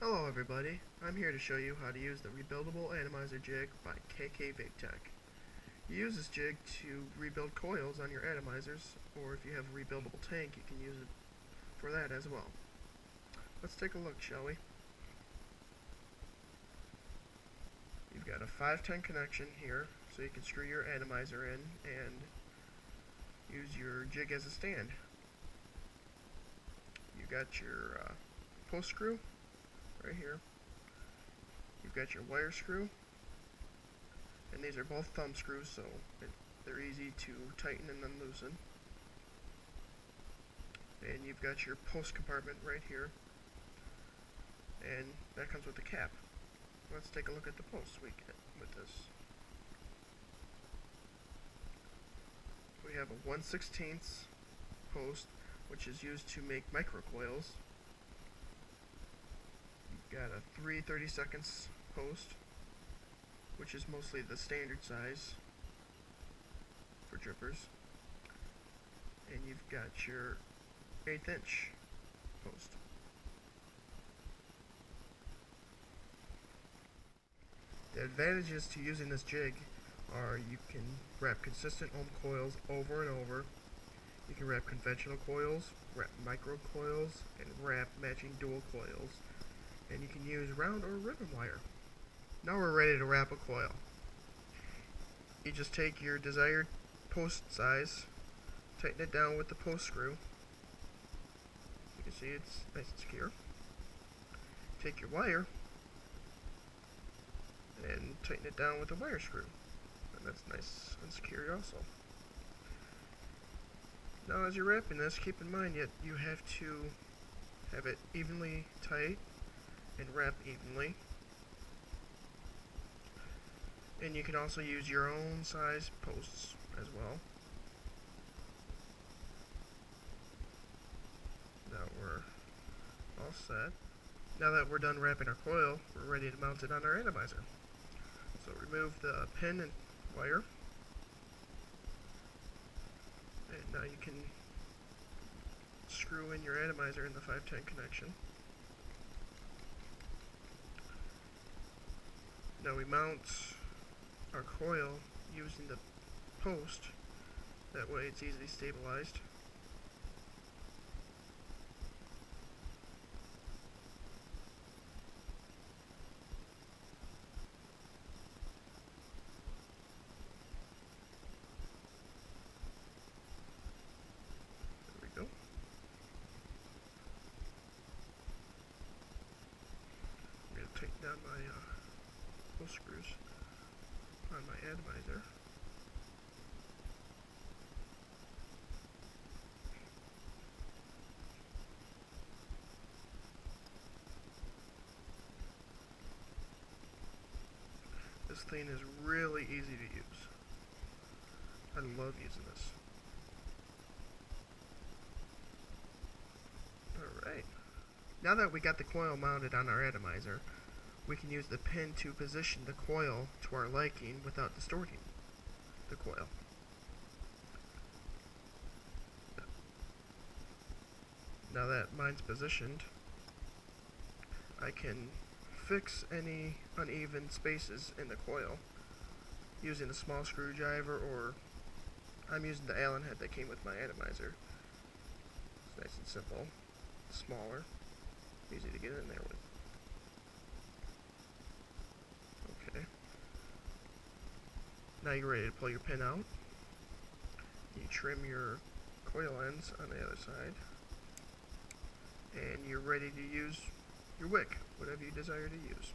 Hello everybody, I'm here to show you how to use the Rebuildable Atomizer jig by KK VigTech. You use this jig to rebuild coils on your atomizers, or if you have a rebuildable tank you can use it for that as well. Let's take a look, shall we? You've got a 510 connection here, so you can screw your atomizer in and use your jig as a stand. You've got your post screw right here. You've got your wire screw, and these are both thumb screws, so they're easy to tighten and unloosen. And you've got your post compartment right here, and that comes with the cap. Let's take a look at the posts we get with this. We have a 1/16 post, which is used to make microcoils. You've got a 3 30-seconds post, which is mostly the standard size for drippers. And you've got your 1/8 inch post. The advantages to using this jig are you can wrap consistent ohm coils over and over. You can wrap conventional coils, wrap micro coils, and wrap matching dual coils. And you can use round or ribbon wire. Now we're ready to wrap a coil. You just take your desired post size, tighten it down with the post screw. You can see it's nice and secure. Take your wire and tighten it down with the wire screw. And that's nice and secure also. Now as you're wrapping this, keep in mind you have to have it evenly tight and wrap evenly. And you can also use your own size posts as well. Now we're all set. Now that we're done wrapping our coil, we're ready to mount it on our atomizer. So remove the pin and wire. And now you can screw in your atomizer in the 510 connection. Now we mount our coil using the post, that way it's easily stabilized. There we go. I'm going to tighten down my post screws on my atomizer. This thing is really easy to use. I love using this. Alright. Now that we got the coil mounted on our atomizer, we can use the pin to position the coil to our liking without distorting the coil. Now that mine's positioned, I can fix any uneven spaces in the coil using a small screwdriver, or I'm using the Allen head that came with my atomizer. It's nice and simple, smaller, easy to get in there with. Okay. Now you're ready to pull your pin out. You trim your coil ends on the other side, and you're ready to use your wick, whatever you desire to use.